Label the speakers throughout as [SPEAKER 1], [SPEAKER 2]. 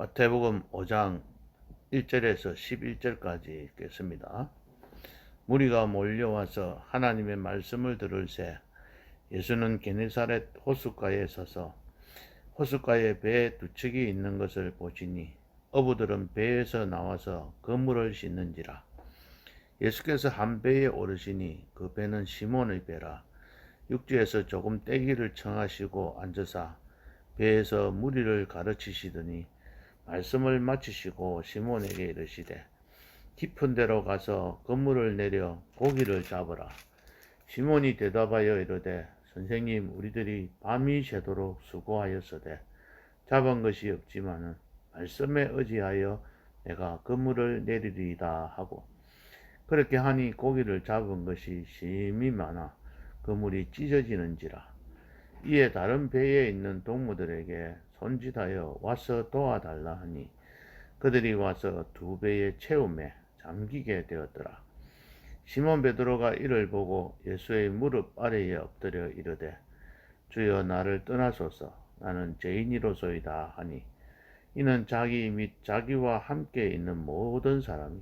[SPEAKER 1] 마태복음 5장 1절에서 11절까지 읽겠습니다. 무리가 몰려와서 하나님의 말씀을 들을새 예수는 게네사렛 호숫가에 서서 호숫가에 배 두 척이 있는 것을 보시니 어부들은 배에서 나와서 그물을 씻는지라. 예수께서 한 배에 오르시니 그 배는 시몬의 배라. 육지에서 조금 떼기를 청하시고 앉으사 배에서 무리를 가르치시더니 말씀을 마치시고 시몬에게 이르시되 깊은 데로 가서 그물을 내려 고기를 잡으라. 시몬이 대답하여 이르되 선생님, 우리들이 밤이 새도록 수고하였으되 잡은 것이 없지만은 말씀에 의지하여 내가 그물을 내리리이다 하고, 그렇게 하니 고기를 잡은 것이 심히 많아 그물이 찢어지는지라. 이에 다른 배에 있는 동무들에게 손짓하여 와서 도와달라 하니 그들이 와서 두 배에 채우매 잠기게 되었더라. 시몬 베드로가 이를 보고 예수의 무릎 아래에 엎드려 이르되 주여, 나를 떠나소서, 나는 죄인이로소이다 하니, 이는 자기 및 자기와 함께 있는 모든 사람이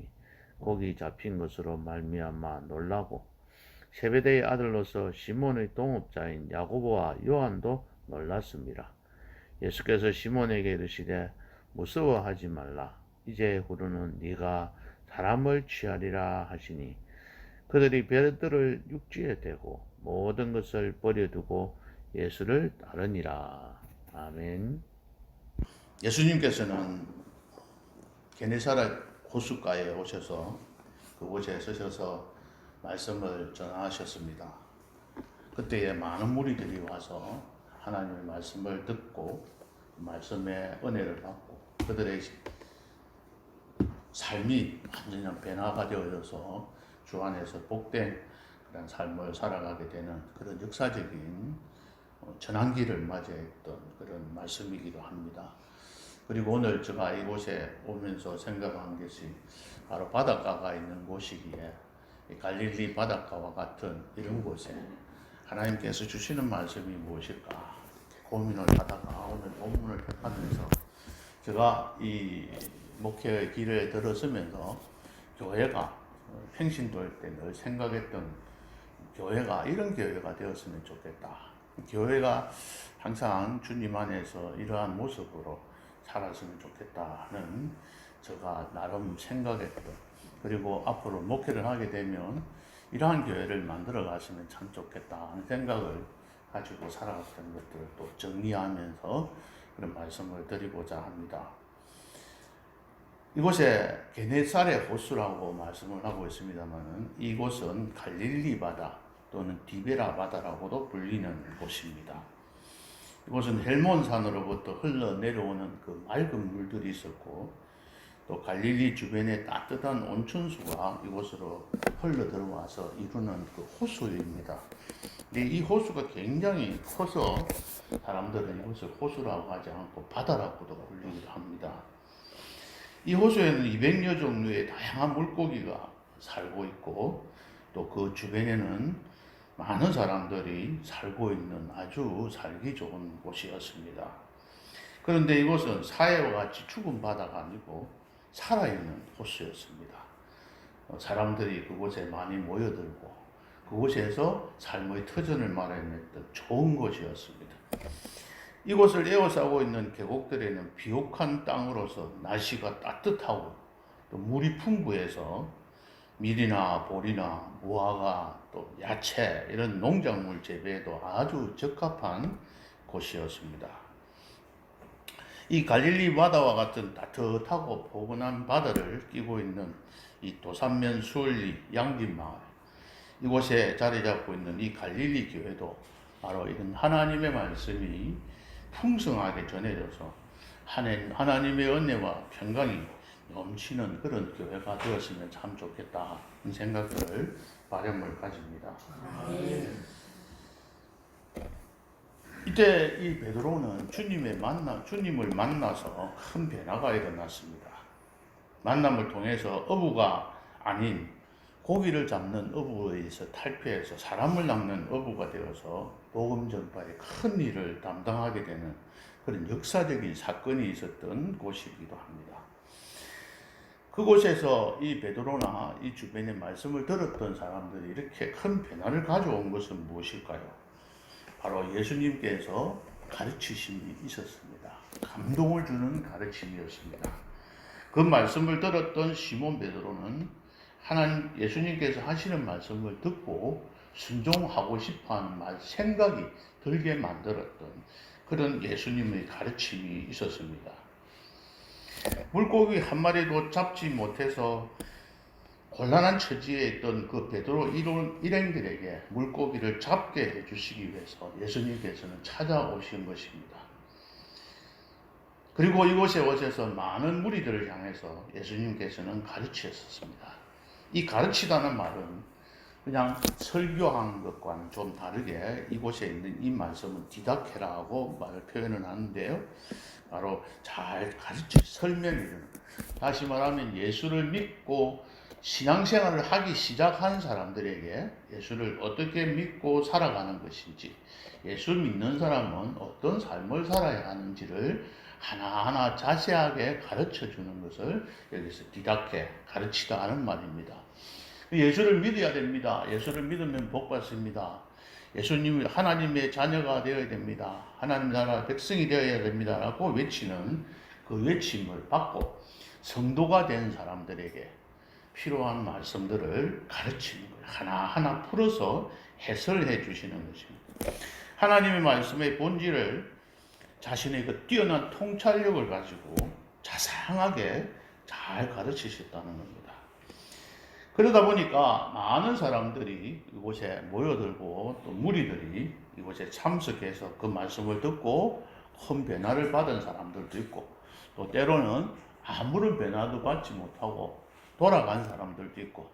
[SPEAKER 1] 고기 잡힌 것으로 말미암아 놀라고 세베대의 아들로서 시몬의 동업자인 야고보와 요한도 놀랐습니다. 예수께서 시몬에게 이르시되 무서워하지 말라. 이제 후로는 네가 사람을 취하리라 하시니, 그들이 배들을 육지에 대고 모든 것을 버려두고 예수를 따르니라. 아멘. 예수님께서는 게네사렛 호숫가에 오셔서 그곳에 서셔서 말씀을 전하셨습니다. 그때에 많은 무리들이 와서 하나님의 말씀을 듣고 말씀의 은혜를 받고 그들의 삶이 완전히 변화가 되어져서 주 안에서 복된 그런 삶을 살아가게 되는 그런 역사적인 전환기를 맞이했던 그런 말씀이기도 합니다. 그리고 오늘 제가 이곳에 오면서 생각한 것이 바로 바닷가가 있는 곳이기에 갈릴리 바닷가와 같은 이런 곳에 하나님께서 주시는 말씀이 무엇일까 고민을 하다가 오늘 본문을 택하면서 제가 이 목회의 길에 들어서면서 교회가 평신도일 때 늘 생각했던 교회가 이런 교회가 되었으면 좋겠다. 교회가 항상 주님 안에서 이러한 모습으로 살았으면 좋겠다는 제가 나름 생각했던, 그리고 앞으로 목회를 하게 되면 이러한 교회를 만들어 갔으면 참 좋겠다 하는 생각을 가지고 살아갔던 것들을 또 정리하면서 그런 말씀을 드리고자 합니다. 이곳에 게네사렛 호수라고 말씀을 하고 있습니다만, 이곳은 갈릴리 바다 또는 디베라 바다라고도 불리는 곳입니다. 이곳은 헬몬산으로부터 흘러내려오는 그 맑은 물들이 있었고, 또 갈릴리 주변에 따뜻한 온천수가 이곳으로 흘러 들어와서 이루는 그 호수입니다. 근데 이 호수가 굉장히 커서 사람들은 이곳을 호수라고 하지 않고 바다라고도 불리기도 합니다. 이 호수에는 200여 종류의 다양한 물고기가 살고 있고, 또 그 주변에는 많은 사람들이 살고 있는 아주 살기 좋은 곳이었습니다. 그런데 이곳은 사해와 같이 죽은 바다가 아니고 살아있는 호수였습니다. 사람들이 그곳에 많이 모여들고 그곳에서 삶의 터전을 마련했던 좋은 곳이었습니다. 이곳을 에워싸고 있는 계곡들에는 비옥한 땅으로서 날씨가 따뜻하고 또 물이 풍부해서 밀이나 보리나 무화과 또 야채 이런 농작물 재배에도 아주 적합한 곳이었습니다. 이 갈릴리 바다와 같은 따뜻하고 포근한 바다를 끼고 있는 이 도산면 수월리 양진마을, 이곳에 자리 잡고 있는 이 갈릴리 교회도 바로 이런 하나님의 말씀이 풍성하게 전해져서 하나님의 은혜와 평강이 넘치는 그런 교회가 되었으면 참 좋겠다 이 생각을 바람을 가집니다. 이때 이 베드로는 주님을 만나서 큰 변화가 일어났습니다. 만남을 통해서 어부가 아닌 고기를 잡는 어부에서 탈피해서 사람을 낚는 어부가 되어서 복음 전파에 큰 일을 담당하게 되는 그런 역사적인 사건이 있었던 곳이기도 합니다. 그곳에서 이 베드로나 이 주변의 말씀을 들었던 사람들이 이렇게 큰 변화를 가져온 것은 무엇일까요? 바로 예수님께서 가르치심이 있었습니다. 감동을 주는 가르침이었습니다. 그 말씀을 들었던 시몬 베드로는 하나님 예수님께서 하시는 말씀을 듣고 순종하고 싶어하는 생각이 들게 만들었던 그런 예수님의 가르침이 있었습니다. 물고기 한 마리도 잡지 못해서 곤란한 처지에 있던 그 베드로 일행들에게 물고기를 잡게 해주시기 위해서 예수님께서는 찾아오신 것입니다. 그리고 이곳에 오셔서 많은 무리들을 향해서 예수님께서는 가르치셨습니다. 이 가르치다는 말은 그냥 설교한 것과는 좀 다르게 이곳에 있는 이 말씀은 디다케라고 말을 표현을 하는데요. 바로 잘 가르쳐 설명해주는, 다시 말하면 예수를 믿고 신앙생활을 하기 시작한 사람들에게 예수를 어떻게 믿고 살아가는 것인지, 예수 믿는 사람은 어떤 삶을 살아야 하는지를 하나하나 자세하게 가르쳐주는 것을 여기서 디다케, 가르치다 하는 말입니다. 예수를 믿어야 됩니다. 예수를 믿으면 복 받습니다. 예수님이 하나님의 자녀가 되어야 됩니다. 하나님 나라 백성이 되어야 됩니다. 라고 외치는 그 외침을 받고 성도가 된 사람들에게 필요한 말씀들을 가르치는 거예요. 하나하나 풀어서 해설해 주시는 것입니다. 하나님의 말씀의 본질을 자신의 그 뛰어난 통찰력을 가지고 자상하게 잘 가르치셨다는 겁니다. 그러다 보니까 많은 사람들이 이곳에 모여들고 또 무리들이 이곳에 참석해서 그 말씀을 듣고 큰 변화를 받은 사람들도 있고, 또 때로는 아무런 변화도 받지 못하고 돌아간 사람들도 있고,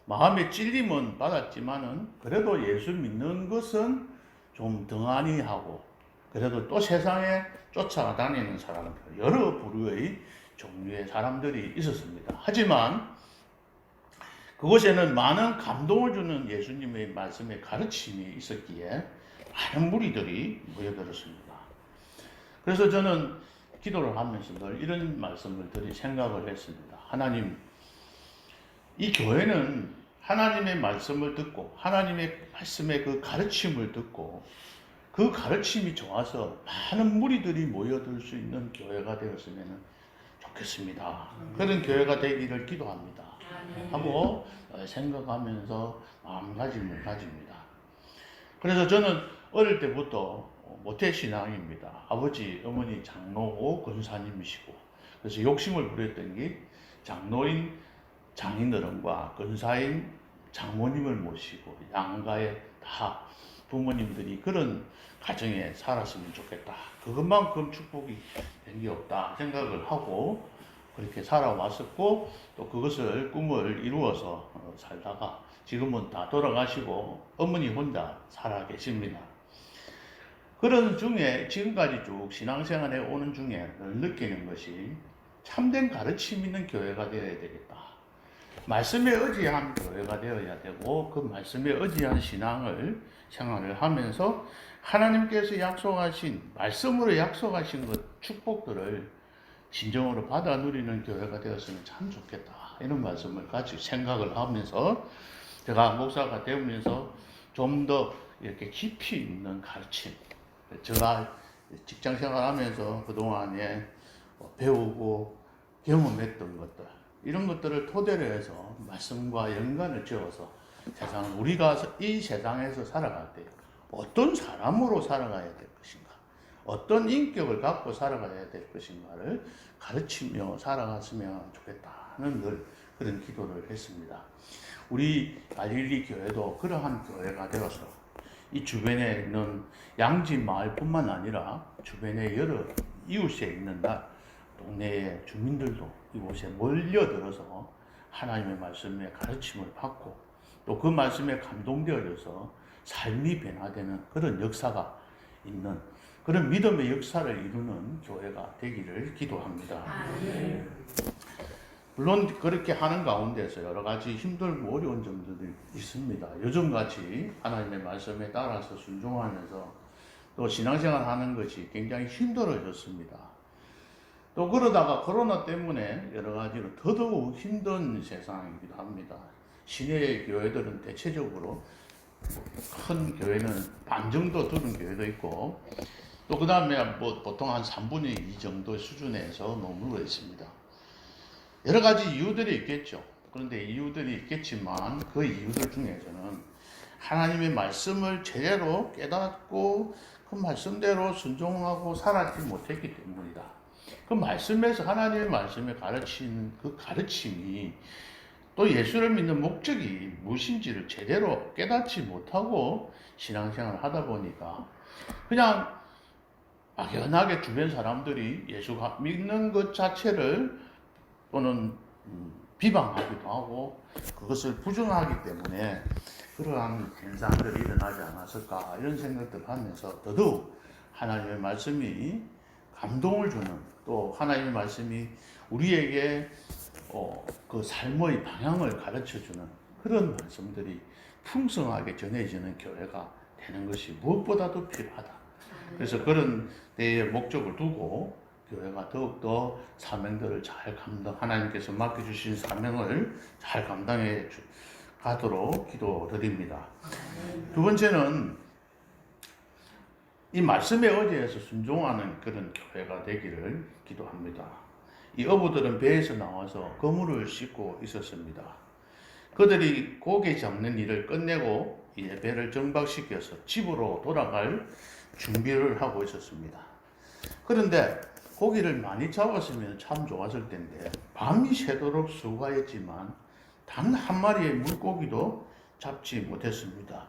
[SPEAKER 1] 마음의 찔림은 받았지만은 그래도 예수 믿는 것은 좀 덩하니 하고 그래도 또 세상에 쫓아다니는 사람들, 여러 부류의 종류의 사람들이 있었습니다. 하지만 그곳에는 많은 감동을 주는 예수님의 말씀의 가르침이 있었기에 많은 무리들이 모여들었습니다. 그래서 저는 기도를 하면서 늘 이런 말씀을 드릴 생각을 했습니다. 하나님, 이 교회는 하나님의 말씀을 듣고 하나님의 말씀의 그 가르침을 듣고 그 가르침이 좋아서 많은 무리들이 모여들 수 있는 교회가 되었으면 좋겠습니다. 그런 교회가 되기를 기도합니다. 하고 생각하면서 마음가짐을 가집니다. 그래서 저는 어릴 때부터 모태신앙입니다. 아버지, 어머니 장로고 권사님이시고, 그래서 욕심을 부렸던 게 장로인 장인어른과 권사인 장모님을 모시고 양가에 다 부모님들이 그런 가정에 살았으면 좋겠다. 그것만큼 축복이 된 게 없다 생각을 하고 그렇게 살아왔었고, 또 그것을 꿈을 이루어서 살다가 지금은 다 돌아가시고 어머니 혼자 살아 계십니다. 그런 중에 지금까지 쭉 신앙생활에 오는 중에 늘 느끼는 것이 참된 가르침 있는 교회가 되어야 되겠다. 말씀에 의지한 교회가 되어야 되고, 그 말씀에 의지한 신앙을 생활을 하면서 하나님께서 약속하신, 말씀으로 약속하신 것, 축복들을 진정으로 받아 누리는 교회가 되었으면 참 좋겠다. 이런 말씀을 같이 생각을 하면서 제가 목사가 되면서 좀 더 이렇게 깊이 있는 가르침, 제가 직장 생활하면서 그동안에 배우고 경험했던 것들, 이런 것들을 토대로 해서 말씀과 연관을 지어서 우리가 이 세상에서 살아갈 때 어떤 사람으로 살아가야 될 것인가, 어떤 인격을 갖고 살아가야 될 것인가를 가르치며 살아갔으면 좋겠다는 늘 그런 기도를 했습니다. 우리 갈릴리 교회도 그러한 교회가 되어서 이 주변에 있는 양지 마을뿐만 아니라 주변의 여러 이웃에 있는 동네의 주민들도 이곳에 몰려들어서 하나님의 말씀의 가르침을 받고 또 그 말씀에 감동되어져서 삶이 변화되는 그런 역사가 있는 그런 믿음의 역사를 이루는 교회가 되기를 기도합니다. 물론 그렇게 하는 가운데서 여러 가지 힘들고 어려운 점들이 있습니다. 요즘같이 하나님의 말씀에 따라서 순종하면서 또 신앙생활 하는 것이 굉장히 힘들어졌습니다. 또 그러다가 코로나 때문에 여러 가지로 더더욱 힘든 세상이기도 합니다. 시내 교회들은 대체적으로 큰 교회는 반 정도 들은 교회도 있고, 또 그 다음에 뭐 보통 한 3분의 2 정도 수준에서 머물러 있습니다. 여러 가지 이유들이 있겠죠. 그런데 이유들이 있겠지만 그 이유들 중에서는 하나님의 말씀을 제대로 깨닫고 그 말씀대로 순종하고 살았지 못했기 때문이다. 그 말씀에서 하나님의 말씀에 가르치는 그 가르침이 또 예수를 믿는 목적이 무엇인지를 제대로 깨닫지 못하고 신앙생활을 하다 보니까 그냥 막연하게 주변 사람들이 예수가 믿는 것 자체를 또는 비방하기도 하고 그것을 부정하기 때문에 그러한 현상들이 일어나지 않았을까 이런 생각들을 하면서 더더욱 하나님의 말씀이 감동을 주는, 또 하나님의 말씀이 우리에게 그 삶의 방향을 가르쳐주는 그런 말씀들이 풍성하게 전해지는 교회가 되는 것이 무엇보다도 필요하다. 그래서 그런 때의 목적을 두고 교회가 더욱더 사명들을 잘 하나님께서 맡겨주신 사명을 잘 감당해 가도록 기도드립니다. 두 번째는 이 말씀의 의지에서 순종하는 그런 교회가 되기를 기도합니다. 이 어부들은 배에서 나와서 그물을 싣고 있었습니다. 그들이 고기 잡는 일을 끝내고 이제 배를 정박시켜서 집으로 돌아갈 준비를 하고 있었습니다. 그런데 고기를 많이 잡았으면 참 좋았을 텐데 밤이 새도록 수고하였지만 단 한 마리의 물고기도 잡지 못했습니다.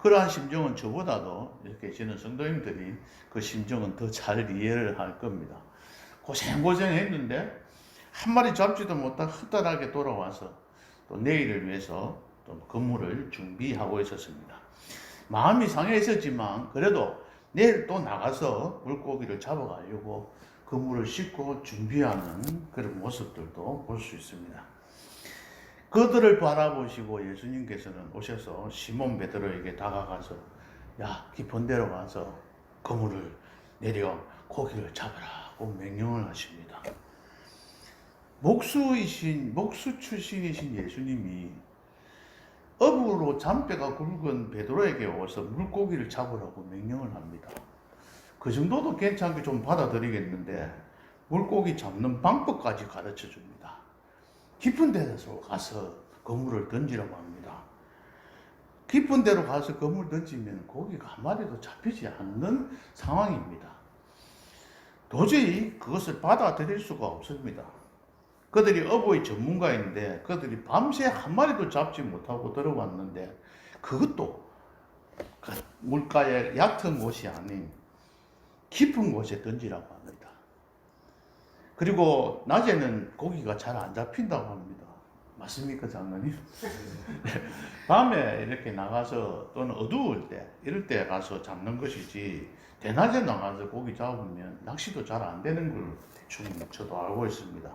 [SPEAKER 1] 그러한 심정은 저보다도 이렇게 계시는 성도님들이 그 심정은 더 잘 이해를 할 겁니다. 고생했는데 한 마리 잡지도 못하고 헛다하게 돌아와서 또 내일을 위해서 또 그물을 준비하고 있었습니다. 마음이 상해 있었지만 그래도 내일 또 나가서 물고기를 잡아가려고 그물을 싣고 준비하는 그런 모습들도 볼 수 있습니다. 그들을 바라보시고 예수님께서는 오셔서 시몬 베드로에게 다가가서 야, 깊은 데로 가서 그물을 내려 고기를 잡으라고 명령을 하십니다. 목수 출신이신 예수님이 어부로 잔뼈가 굵은 베드로에게 와서 물고기를 잡으라고 명령을 합니다. 그 정도도 괜찮게 좀 받아들이겠는데 물고기 잡는 방법까지 가르쳐 줍니다. 깊은 데서 가서 그물을 던지라고 합니다. 깊은 데로 가서 그물을 던지면 고기가 한 마리도 잡히지 않는 상황입니다. 도저히 그것을 받아들일 수가 없습니다. 그들이 어부의 전문가인데 그들이 밤새 한 마리도 잡지 못하고 들어왔는데 그것도 그 물가의 얕은 곳이 아닌 깊은 곳에 던지라고 합니다. 그리고 낮에는 고기가 잘 안 잡힌다고 합니다. 맞습니까, 장로님? 밤에 이렇게 나가서 또는 어두울 때 이럴 때 가서 잡는 것이지 대낮에 나가서 고기 잡으면 낚시도 잘 안 되는 걸 대충 저도 알고 있습니다.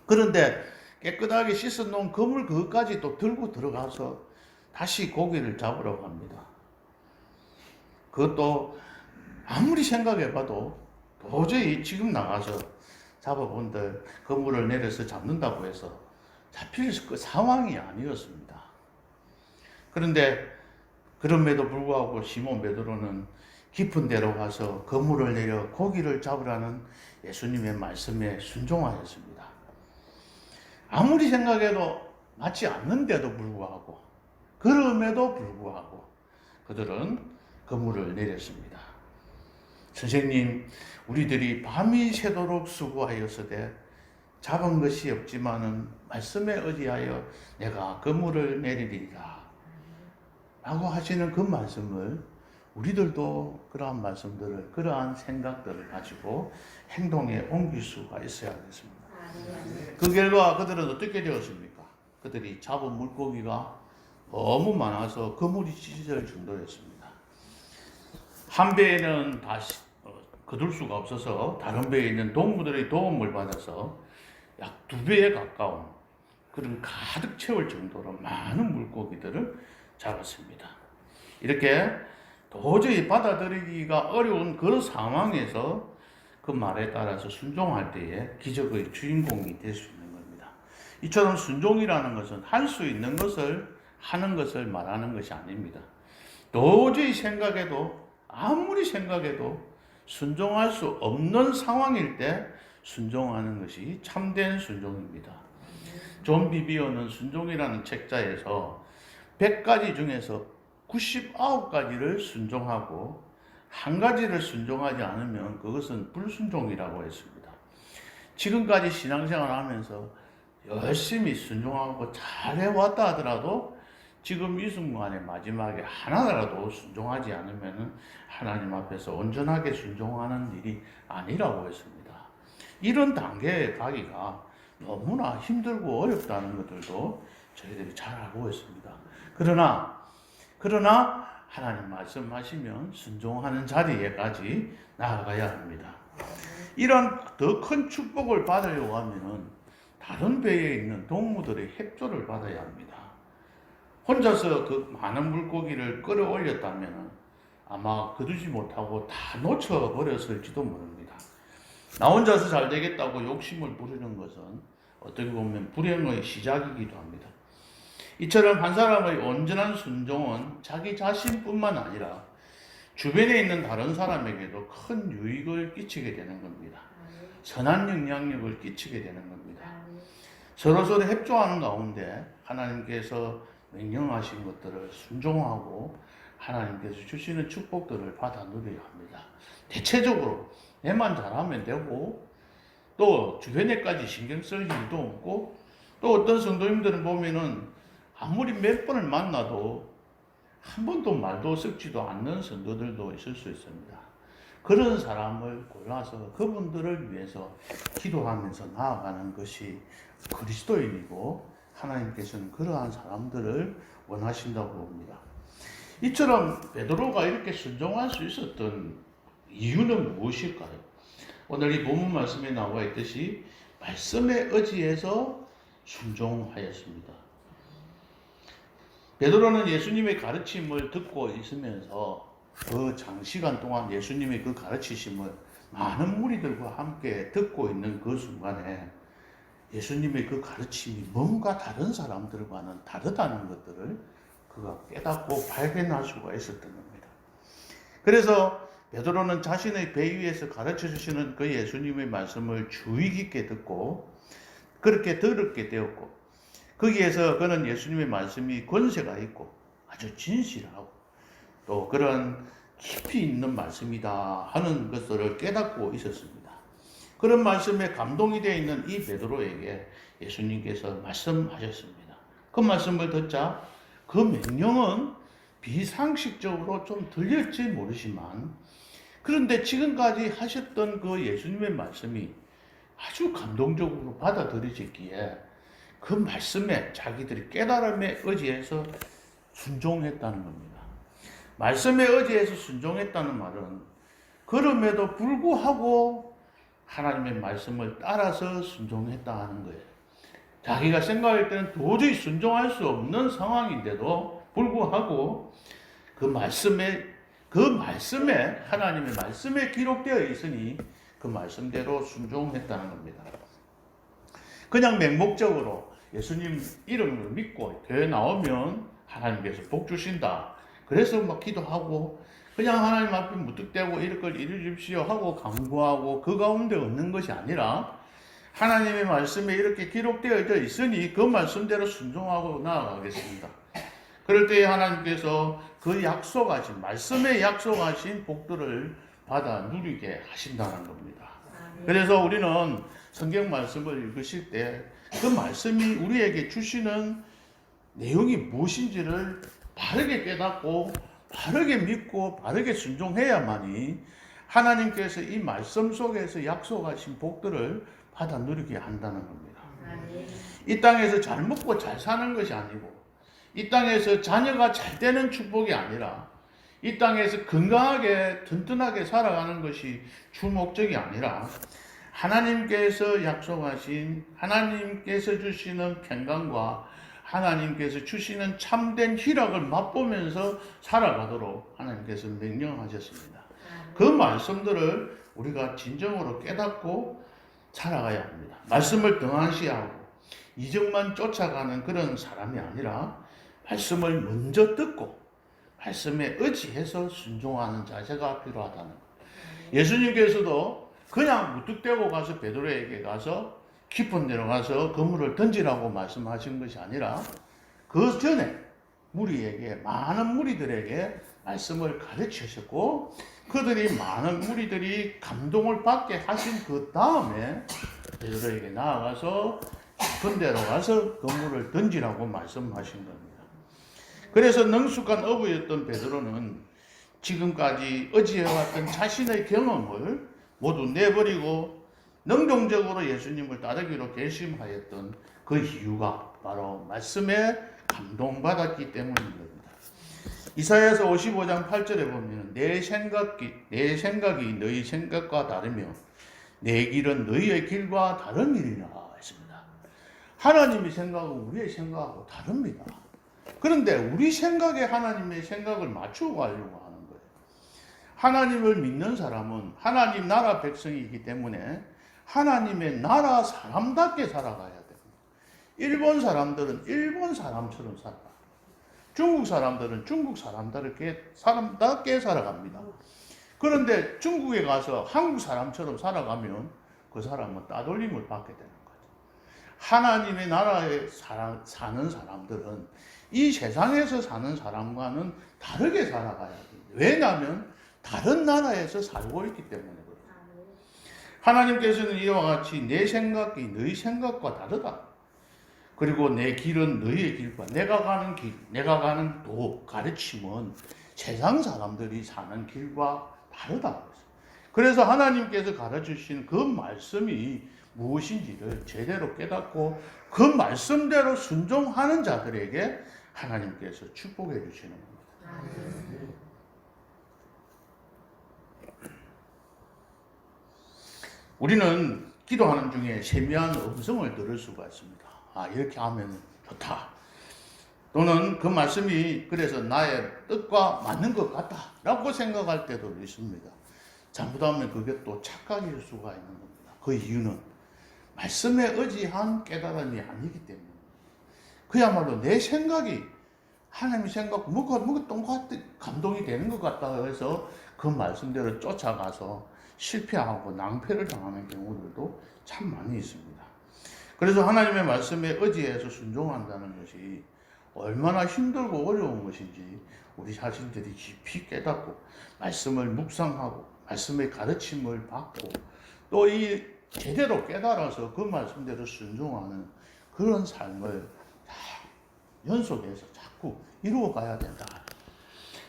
[SPEAKER 1] 그런데 깨끗하게 씻어놓은 그물 그것까지 또 들고 들어가서 다시 고기를 잡으려고 합니다. 그것도 아무리 생각해봐도 도저히 지금 나가서 잡아본들 그물을 내려서 잡는다고 해서 잡힐 그 상황이 아니었습니다. 그런데 그럼에도 불구하고 시몬 베드로는 깊은 데로 가서 그물을 내려 고기를 잡으라는 예수님의 말씀에 순종하였습니다. 아무리 생각해도 맞지 않는데도 불구하고 그럼에도 불구하고 그들은 그물을 내렸습니다. 선생님, 우리들이 밤이 새도록 수고하였으되 잡은 것이 없지만은 말씀에 의지하여 내가 그물을 내리리라 라고 하시는 그 말씀을 우리들도 그러한 말씀들을, 그러한 생각들을 가지고 행동에 옮길 수가 있어야겠습니다. 그 결과 그들은 어떻게 되었습니까? 그들이 잡은 물고기가 너무 많아서 그물이 찢어질 정도였습니다. 한 배에는 다시 거둘 수가 없어서 다른 배에 있는 동무들의 도움을 받아서 약 2배에 가까운 그런 가득 채울 정도로 많은 물고기들을 잡았습니다. 이렇게 도저히 받아들이기가 어려운 그런 상황에서 그 말에 따라서 순종할 때에 기적의 주인공이 될 수 있는 겁니다. 이처럼 순종이라는 것은 할 수 있는 것을 하는 것을 말하는 것이 아닙니다. 도저히 생각해도 아무리 생각해도 순종할 수 없는 상황일 때 순종하는 것이 참된 순종입니다. 존 비비어는 순종이라는 책자에서 100가지 중에서 99가지를 순종하고 한 가지를 순종하지 않으면 그것은 불순종이라고 했습니다. 지금까지 신앙생활을 하면서 열심히 순종하고 잘해왔다 하더라도 지금 이 순간의 마지막에 하나라도 순종하지 않으면 하나님 앞에서 온전하게 순종하는 일이 아니라고 했습니다. 이런 단계에 가기가 너무나 힘들고 어렵다는 것들도 저희들이 잘 알고 있습니다. 그러나 하나님 말씀하시면 순종하는 자리에까지 나아가야 합니다. 이런 더 큰 축복을 받으려고 하면은 다른 배에 있는 동무들의 협조를 받아야 합니다. 혼자서 그 많은 물고기를 끌어올렸다면 아마 거두지 못하고 다 놓쳐버렸을지도 모릅니다. 나 혼자서 잘 되겠다고 욕심을 부리는 것은 어떻게 보면 불행의 시작이기도 합니다. 이처럼 한 사람의 온전한 순종은 자기 자신뿐만 아니라 주변에 있는 다른 사람에게도 큰 유익을 끼치게 되는 겁니다. 선한 영향력을 끼치게 되는 겁니다. 서로서로 협조하는 가운데 하나님께서 명령하신 것들을 순종하고 하나님께서 주시는 축복들을 받아 누려야 합니다. 대체적으로 내만 잘하면 되고 또 주변에까지 신경 쓸 일도 없고 또 어떤 성도님들은 보면은 아무리 몇 번을 만나도 한 번도 말도 섞지도 않는 성도들도 있을 수 있습니다. 그런 사람을 골라서 그분들을 위해서 기도하면서 나아가는 것이 그리스도인이고 하나님께서는 그러한 사람들을 원하신다고 봅니다. 이처럼 베드로가 이렇게 순종할 수 있었던 이유는 무엇일까요? 오늘 이 본문 말씀에 나와 있듯이 말씀에 의지해서 순종하였습니다. 베드로는 예수님의 가르침을 듣고 있으면서 그 장시간 동안 예수님의 그 가르치심을 많은 무리들과 함께 듣고 있는 그 순간에 예수님의 그 가르침이 뭔가 다른 사람들과는 다르다는 것들을 그가 깨닫고 발견할 수가 있었던 겁니다. 그래서 베드로는 자신의 배 위에서 가르쳐 주시는 그 예수님의 말씀을 주의 깊게 듣고 그렇게 들었게 되었고 거기에서 그는 예수님의 말씀이 권세가 있고 아주 진실하고 또 그런 깊이 있는 말씀이다 하는 것들을 깨닫고 있었습니다. 그런 말씀에 감동이 되어 있는 이 베드로에게 예수님께서 말씀하셨습니다. 그 말씀을 듣자 그 명령은 비상식적으로 좀 들릴지 모르지만 그런데 지금까지 하셨던 그 예수님의 말씀이 아주 감동적으로 받아들여지기에 그 말씀에 자기들이 깨달음에 의지해서 순종했다는 겁니다. 말씀에 의지해서 순종했다는 말은 그럼에도 불구하고 하나님의 말씀을 따라서 순종했다 하는 거예요. 자기가 생각할 때는 도저히 순종할 수 없는 상황인데도 불구하고 그 말씀에 하나님의 말씀에 기록되어 있으니 그 말씀대로 순종했다는 겁니다. 그냥 맹목적으로 예수님 이름을 믿고 교회 나오면 하나님께서 복 주신다. 그래서 막 기도하고 그냥 하나님 앞에 무뚝대고 이럴 걸 이루십시오 하고 간구하고 그 가운데 얻는 것이 아니라 하나님의 말씀에 이렇게 기록되어 있으니 그 말씀대로 순종하고 나아가겠습니다. 그럴 때 하나님께서 그 약속하신 말씀에 약속하신 복들을 받아 누리게 하신다는 겁니다. 그래서 우리는 성경 말씀을 읽으실 때 그 말씀이 우리에게 주시는 내용이 무엇인지를 바르게 깨닫고 바르게 믿고 바르게 순종해야만이 하나님께서 이 말씀 속에서 약속하신 복들을 받아 누리게 한다는 겁니다. 이 땅에서 잘 먹고 잘 사는 것이 아니고 이 땅에서 자녀가 잘 되는 축복이 아니라 이 땅에서 건강하게 튼튼하게 살아가는 것이 주 목적이 아니라 하나님께서 약속하신 하나님께서 주시는 평강과 하나님께서 주시는 참된 희락을 맛보면서 살아가도록 하나님께서 명령하셨습니다. 그 말씀들을 우리가 진정으로 깨닫고 살아가야 합니다. 말씀을 등한시하고 이적만 쫓아가는 그런 사람이 아니라 말씀을 먼저 듣고 말씀에 의지해서 순종하는 자세가 필요하다는 것. 예수님께서도 그냥 무뚝대고 가서 베드로에게 가서 깊은 데로 가서 그물을 던지라고 말씀하신 것이 아니라 그 전에 많은 무리들에게 말씀을 가르치셨고 그들이 많은 무리들이 감동을 받게 하신 그 다음에 베드로에게 나아가서 깊은 데로 가서 그물을 던지라고 말씀하신 겁니다. 그래서 능숙한 어부였던 베드로는 지금까지 의지해왔던 자신의 경험을 모두 내버리고 능동적으로 예수님을 따르기로 결심하였던 그 이유가 바로 말씀에 감동받았기 때문인 겁니다. 이사야서 55장 8절에 보면 내 생각이 너희 생각과 다르며 내 길은 너희의 길과 다름이니라 했습니다. 하나님의 생각은 우리의 생각하고 다릅니다. 그런데 우리 생각에 하나님의 생각을 맞추고 가려고 하는 거예요. 하나님을 믿는 사람은 하나님 나라 백성이기 때문에 하나님의 나라 사람답게 살아가야 됩니다. 일본 사람들은 일본 사람처럼 살아가요. 중국 사람들은 중국 사람답게 살아갑니다. 그런데 중국에 가서 한국 사람처럼 살아가면 그 사람은 따돌림을 받게 되는 거죠. 하나님의 나라에 사는 사람들은 이 세상에서 사는 사람과는 다르게 살아가야 됩니다. 왜냐하면 다른 나라에서 살고 있기 때문에 그래요. 하나님께서는 이와 같이 내 생각이 너희 생각과 다르다. 그리고 내 길은 너희의 길과 내가 가는 길, 내가 가는 도, 가르침은 세상 사람들이 사는 길과 다르다. 그래서 하나님께서 가르치신 그 말씀이 무엇인지를 제대로 깨닫고 그 말씀대로 순종하는 자들에게 하나님께서 축복해 주시는 겁니다. 우리는 기도하는 중에 세미한 음성을 들을 수가 있습니다. 이렇게 하면 좋다. 또는 그 말씀이 그래서 나의 뜻과 맞는 것 같다 라고 생각할 때도 있습니다. 잘못하면 그게 또 착각일 수가 있는 겁니다. 그 이유는 말씀에 의지한 깨달음이 아니기 때문에 그야말로 내 생각이 하나님의 생각 뭐가 똑같이 감동이 되는 것 같다 해서 그 말씀대로 쫓아가서 실패하고 낭패를 당하는 경우들도 참 많이 있습니다. 그래서 하나님의 말씀에 의지해서 순종한다는 것이 얼마나 힘들고 어려운 것인지 우리 자신들이 깊이 깨닫고 말씀을 묵상하고 말씀의 가르침을 받고 또 이 제대로 깨달아서 그 말씀대로 순종하는 그런 삶을 연속해서 자꾸 이루어가야 된다.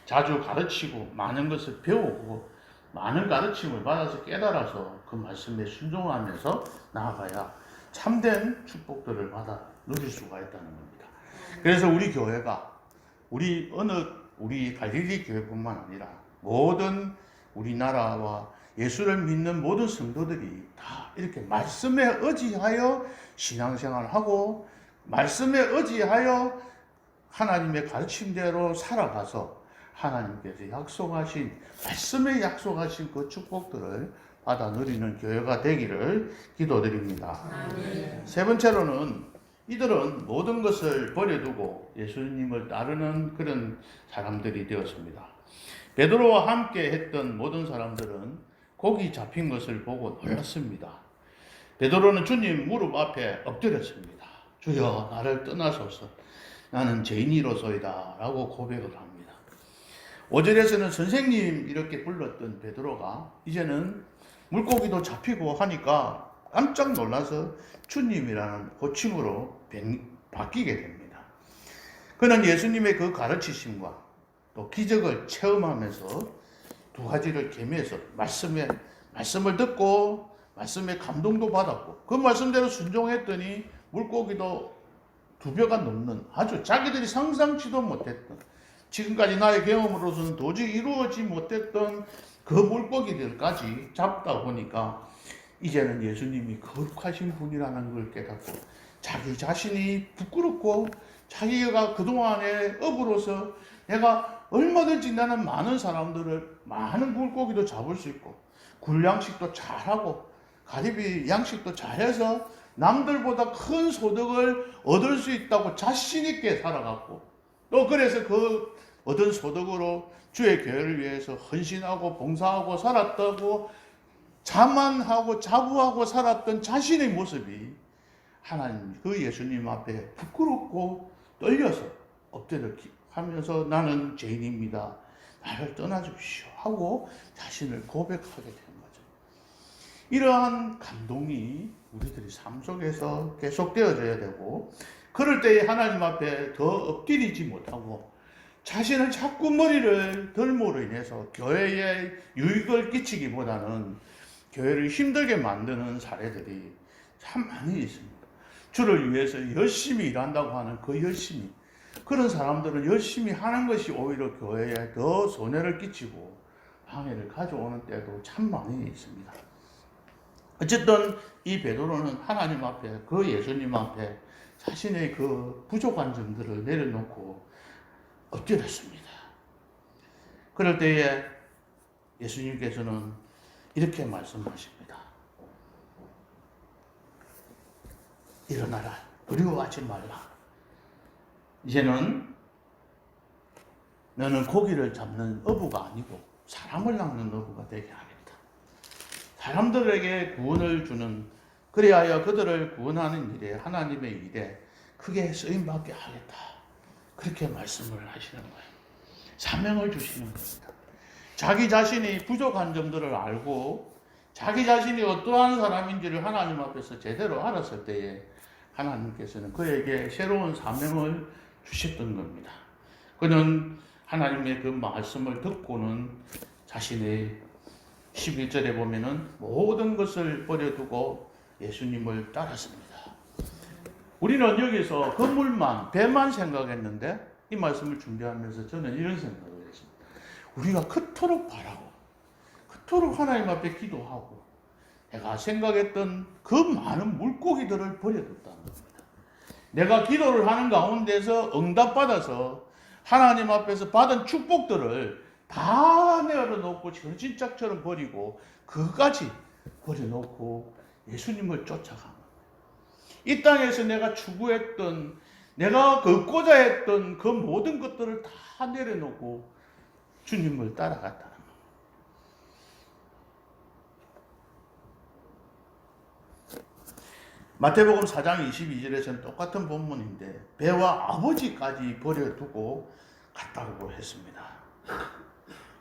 [SPEAKER 1] 자주 가르치고 많은 것을 배우고 많은 가르침을 받아서 깨달아서 그 말씀에 순종하면서 나아가야 참된 축복들을 받아 누릴 수가 있다는 겁니다. 그래서 우리 교회가 우리 갈릴리 교회뿐만 아니라 모든 우리나라와 예수를 믿는 모든 성도들이 다 이렇게 말씀에 의지하여 신앙생활을 하고 말씀에 의지하여 하나님의 가르침대로 살아가서 하나님께서 말씀에 약속하신 그 축복들을 받아 누리는 교회가 되기를 기도드립니다. 아멘. 세 번째로는 이들은 모든 것을 버려두고 예수님을 따르는 그런 사람들이 되었습니다. 베드로와 함께 했던 모든 사람들은 고기 잡힌 것을 보고 놀랐습니다. 베드로는 주님 무릎 앞에 엎드렸습니다. 주여 나를 떠나소서 나는 죄인이로소이다 라고 고백을 합니다. 5절에서는 선생님 이렇게 불렀던 베드로가 이제는 물고기도 잡히고 하니까 깜짝 놀라서 주님이라는 호칭으로 바뀌게 됩니다. 그는 예수님의 그 가르치심과 또 기적을 체험하면서 두 가지를 겸해서 말씀을 듣고 말씀에 감동도 받았고 그 말씀대로 순종했더니 물고기도 2배가 넘는 아주 자기들이 상상치도 못했던 지금까지 나의 경험으로서는 도저히 이루어지지 못했던 그 물고기들까지 잡다 보니까 이제는 예수님이 거룩하신 분이라는 걸 깨닫고 자기 자신이 부끄럽고 자기가 그동안의 업으로서 내가 얼마든지 나는 많은 사람들을 많은 물고기도 잡을 수 있고 굴양식도 잘하고 가리비 양식도 잘해서 남들보다 큰 소득을 얻을 수 있다고 자신 있게 살아갔고 또 그래서 그 얻은 소득으로 주의 교회를 위해서 헌신하고 봉사하고 살았다고 자만하고 자부하고 살았던 자신의 모습이 하나님 그 예수님 앞에 부끄럽고 떨려서 엎드려 하면서 나는 죄인입니다. 나를 떠나주십시오 하고 자신을 고백하게 된 거죠. 이러한 감동이 우리들이 삶 속에서 계속되어져야 되고 그럴 때에 하나님 앞에 더 엎드리지 못하고 자신을 자꾸 머리를 덜므로 인해서 교회에 유익을 끼치기보다는 교회를 힘들게 만드는 사례들이 참 많이 있습니다. 주를 위해서 열심히 일한다고 하는 그 열심히 그런 사람들은 열심히 하는 것이 오히려 교회에 더 손해를 끼치고 방해를 가져오는 때도 참 많이 있습니다. 어쨌든 이 베드로는 하나님 앞에 그 예수님 앞에 자신의 그 부족한 점들을 내려놓고 엎드렸습니다. 그럴 때에 예수님께서는 이렇게 말씀하십니다. 일어나라. 두려워하지 말라. 이제는 너는 고기를 잡는 어부가 아니고 사람을 낚는 어부가 되게 하겠다. 사람들에게 구원을 주는 그리하여 그들을 구원하는 일에 하나님의 일에 크게 쓰임받게 하겠다. 그렇게 말씀을 하시는 거예요. 사명을 주시는 겁니다. 자기 자신이 부족한 점들을 알고 자기 자신이 어떠한 사람인지를 하나님 앞에서 제대로 알았을 때에 하나님께서는 그에게 새로운 사명을 주셨던 겁니다. 그는 하나님의 그 말씀을 듣고는 자신의 11절에 보면은 모든 것을 버려두고 예수님을 따랐습니다. 우리는 여기서 건물만, 배만 생각했는데 이 말씀을 준비하면서 저는 이런 생각을 했습니다. 우리가 그토록 바라고 그토록 하나님 앞에 기도하고 내가 생각했던 그 많은 물고기들을 버려뒀다는 겁니다. 내가 기도를 하는 가운데서 응답받아서 하나님 앞에서 받은 축복들을 다 내어놓고 정신짝처럼 버리고 그것까지 버려놓고 예수님을 쫓아간 겁니다. 이 땅에서 내가 추구했던 내가 걷고자 했던 그 모든 것들을 다 내려놓고 주님을 따라갔다는 겁니다. 마태복음 4장 22절에서는 똑같은 본문인데 배와 아버지까지 버려두고 갔다고 했습니다.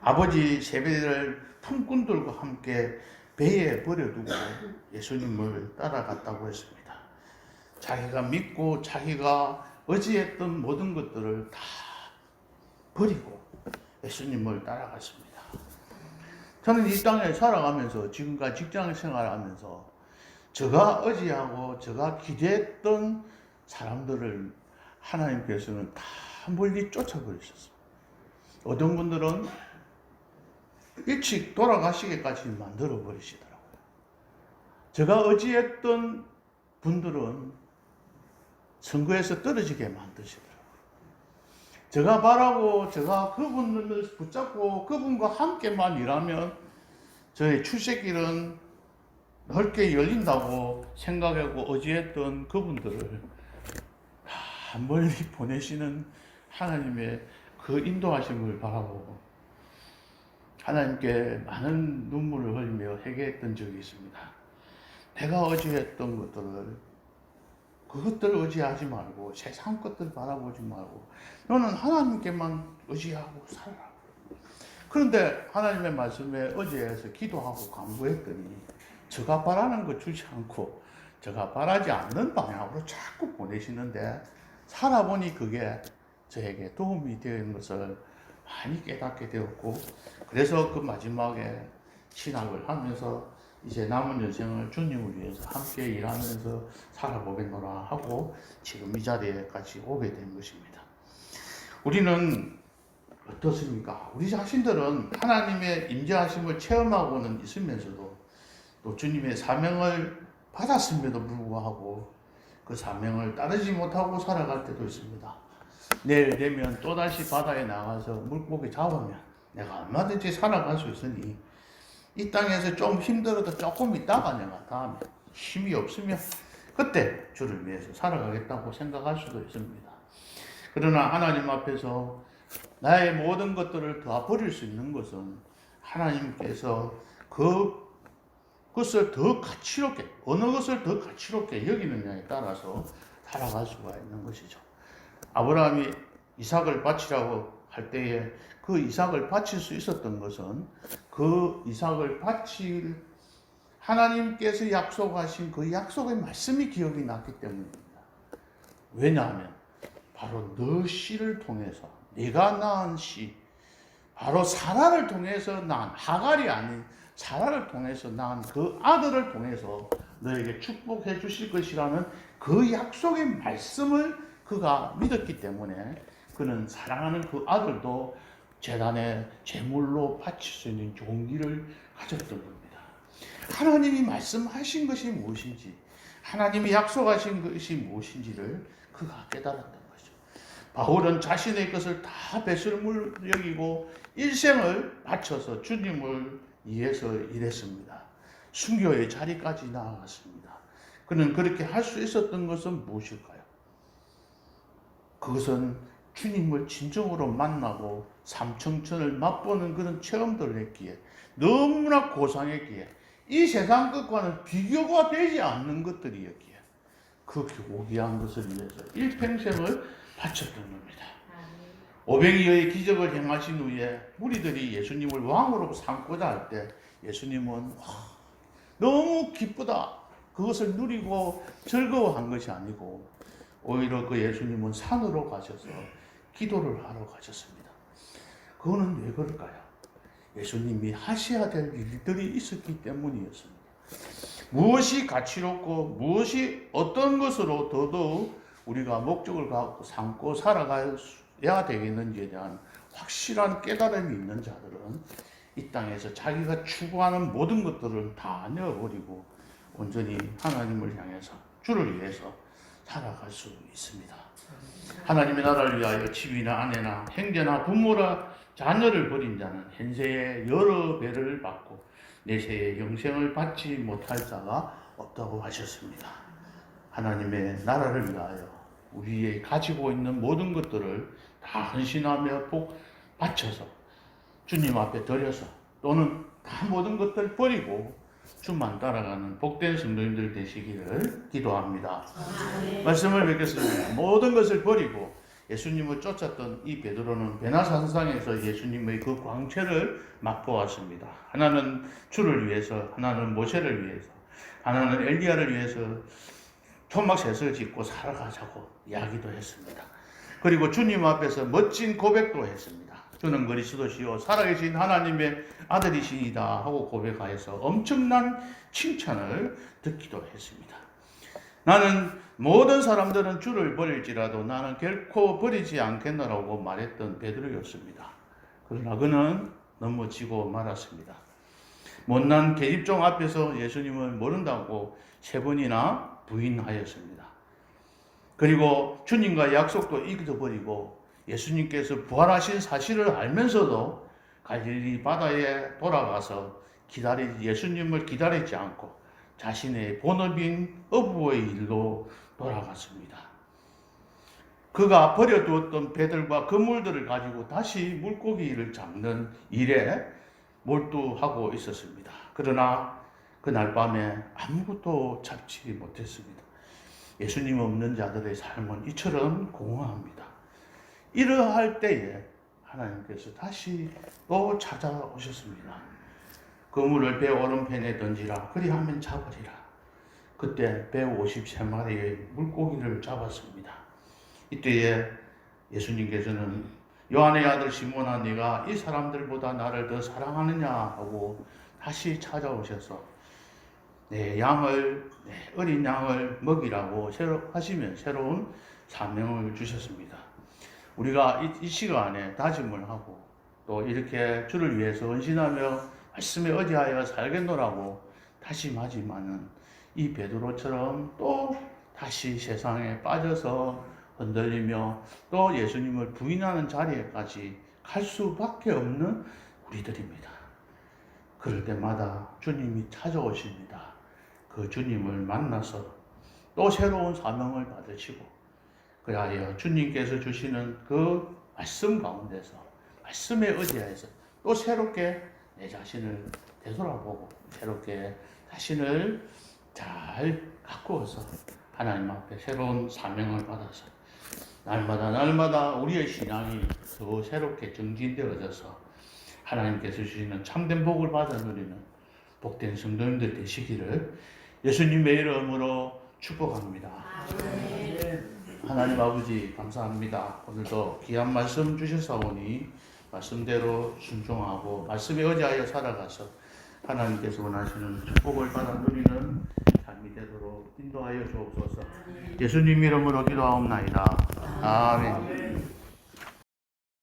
[SPEAKER 1] 아버지 세배를 품꾼들과 함께 배에 버려두고 예수님을 따라갔다고 했습니다. 자기가 믿고 자기가 의지했던 모든 것들을 다 버리고 예수님을 따라갔습니다. 저는 이 땅에 살아가면서 지금까지 직장 생활하면서 제가 의지하고 제가 기대했던 사람들을 하나님께서는 다 멀리 쫓아버리셨어요. 어떤 분들은 일찍 돌아가시게까지 만들어 버리시더라고요. 제가 의지했던 분들은 선거에서 떨어지게 만드시더라고요. 제가 바라고 제가 그분을 붙잡고 그분과 함께만 일하면 저의 출세길은 넓게 열린다고 생각하고 의지했던 그분들을 다 멀리 보내시는 하나님의 그 인도하심을 바라보고 하나님께 많은 눈물을 흘리며 회개했던 적이 있습니다. 내가 의지했던 것들을 그것들을 의지하지 말고 세상 것들 바라보지 말고 너는 하나님께만 의지하고 살아라. 그런데 하나님의 말씀에 의지해서 기도하고 간구했더니 제가 바라는 것 주지 않고 제가 바라지 않는 방향으로 자꾸 보내시는데 살아보니 그게 저에게 도움이 되는 것을 많이 깨닫게 되었고 그래서 그 마지막에 신학을 하면서 이제 남은 여생을 주님을 위해서 함께 일하면서 살아보겠노라 하고 지금 이 자리에까지 오게 된 것입니다. 우리는 어떻습니까? 우리 자신들은 하나님의 임재하심을 체험하고는 있으면서도 또 주님의 사명을 받았음에도 불구하고 그 사명을 따르지 못하고 살아갈 때도 있습니다. 내일 되면 또다시 바다에 나가서 물고기 잡으면 내가 얼마든지 살아갈 수 있으니 이 땅에서 좀 힘들어도 조금 있다가 내가 다음에 힘이 없으면 그때 주를 위해서 살아가겠다고 생각할 수도 있습니다. 그러나 하나님 앞에서 나의 모든 것들을 다 버릴 수 있는 것은 하나님께서 그것을 더 가치롭게, 어느 것을 더 가치롭게 여기느냐에 따라서 살아갈 수가 있는 것이죠. 아브라함이 이삭을 바치라고 할 때에 그 이삭을 바칠 수 있었던 것은 그 이삭을 바칠 하나님께서 약속하신 그 약속의 말씀이 기억이 났기 때문입니다. 왜냐하면 바로 너 씨를 통해서 네가 낳은 씨, 바로 사라를 통해서 낳은, 하갈이 아닌 사라를 통해서 낳은 그 아들을 통해서 너에게 축복해 주실 것이라는 그 약속의 말씀을 그가 믿었기 때문에 그는 사랑하는 그 아들도 제단에 제물로 바칠 수 있는 용기를 가졌던 겁니다. 하나님이 말씀하신 것이 무엇인지, 하나님이 약속하신 것이 무엇인지를 그가 깨달았던 거죠. 바울은 자신의 것을 다 배설물 여기고 일생을 바쳐서 주님을 위해서 일했습니다. 순교의 자리까지 나아갔습니다. 그는 그렇게 할 수 있었던 것은 무엇일까요? 그것은 주님을 진정으로 만나고 삼청천을 맛보는 그런 체험들을 했기에, 너무나 고상했기에, 이 세상 것과는 비교가 되지 않는 것들이었기에 그 고귀한 것을 위해서 일평생을 바쳤던 겁니다. 500여의 기적을 행하신 후에 무리들이 예수님을 왕으로 삼고자 할 때 예수님은 너무 기쁘다, 그것을 누리고 즐거워한 것이 아니고 오히려 그 예수님은 산으로 가셔서 기도를 하러 가셨습니다. 그거는 왜 그럴까요? 예수님이 하셔야 될 일들이 있었기 때문이었습니다. 무엇이 가치롭고 무엇이 어떤 것으로 더더욱 우리가 목적을 갖고 삼고 살아가야 되겠는지에 대한 확실한 깨달음이 있는 자들은 이 땅에서 자기가 추구하는 모든 것들을 다 내어버리고 온전히 하나님을 향해서 주를 위해서 살아갈 수 있습니다. 하나님의 나라를 위하여 집이나 아내나 형제나 부모라 자녀를 버린 자는 현세에 여러 배를 받고 내세에 영생을 받지 못할 자가 없다고 하셨습니다. 하나님의 나라를 위하여 우리의 가지고 있는 모든 것들을 다 헌신하며 바쳐서 주님 앞에 드려서 또는 다 모든 것들 버리고 주만 따라가는 복된 성도님들 되시기를 기도합니다. 말씀을 뵙겠습니다. 모든 것을 버리고 예수님을 쫓았던 이 베드로는 베나산상에서 예수님의 그 광채를 맛보았습니다. 하나는 주를 위해서, 하나는 모세를 위해서, 하나는 엘리야를 위해서 초막셋을 짓고 살아가자고 이야기도 했습니다. 그리고 주님 앞에서 멋진 고백도 했습니다. 주는 그리스도시요 살아계신 하나님의 아들이시니다 하고 고백하여서 엄청난 칭찬을 듣기도 했습니다. 나는 모든 사람들은 주를 버릴지라도 나는 결코 버리지 않겠노라고 말했던 베드로였습니다. 그러나 그는 넘어지고 말았습니다. 못난 계집종 앞에서 예수님을 모른다고 3번이나 부인하였습니다. 그리고 주님과 약속도 잊어버리고 예수님께서 부활하신 사실을 알면서도 갈릴리 바다에 돌아가서 예수님을 기다리지 않고 자신의 본업인 어부의 일로 돌아갔습니다. 그가 버려두었던 배들과 그물들을 가지고 다시 물고기를 잡는 일에 몰두하고 있었습니다. 그러나 그날 밤에 아무것도 잡지 못했습니다. 예수님 없는 자들의 삶은 이처럼 공허합니다. 이러할 때에 하나님께서 다시 또 찾아오셨습니다. 그물을 배 오른편에 던지라, 그리하면 잡으리라. 그때 153마리의 물고기를 잡았습니다. 이때에 예수님께서는 요한의 아들 시몬아, 네가 이 사람들보다 나를 더 사랑하느냐 하고 다시 찾아오셔서 내 어린 양을 먹이라고 하시면 새로운 사명을 주셨습니다. 우리가 이 시간에 다짐을 하고 또 이렇게 주를 위해서 헌신하며 말씀에 의지하여 살겠노라고 다짐하지만은 이 베드로처럼 또 다시 세상에 빠져서 흔들리며 또 예수님을 부인하는 자리에까지 갈 수밖에 없는 우리들입니다. 그럴 때마다 주님이 찾아오십니다. 그 주님을 만나서 또 새로운 사명을 받으시고 그리하여 주님께서 주시는 그 말씀 가운데서 말씀에 의지해서 또 새롭게 내 자신을 되돌아보고 새롭게 자신을 잘 가꾸어서 하나님 앞에 새로운 사명을 받아서 날마다 우리의 신앙이 더 새롭게 정진되어져서 하나님께서 주시는 참된 복을 받아 누리는 복된 성도님들 되시기를 예수님의 이름으로 축복합니다. 하나님 아버지 감사합니다. 오늘도 귀한 말씀 주셨사오니 말씀대로 순종하고 말씀에 의지하여 살아가서 하나님께서 원하시는 축복을 받아 누리는 삶이 되도록 인도하여 주옵소서. 예수님 이름으로 기도하옵나이다. 아멘.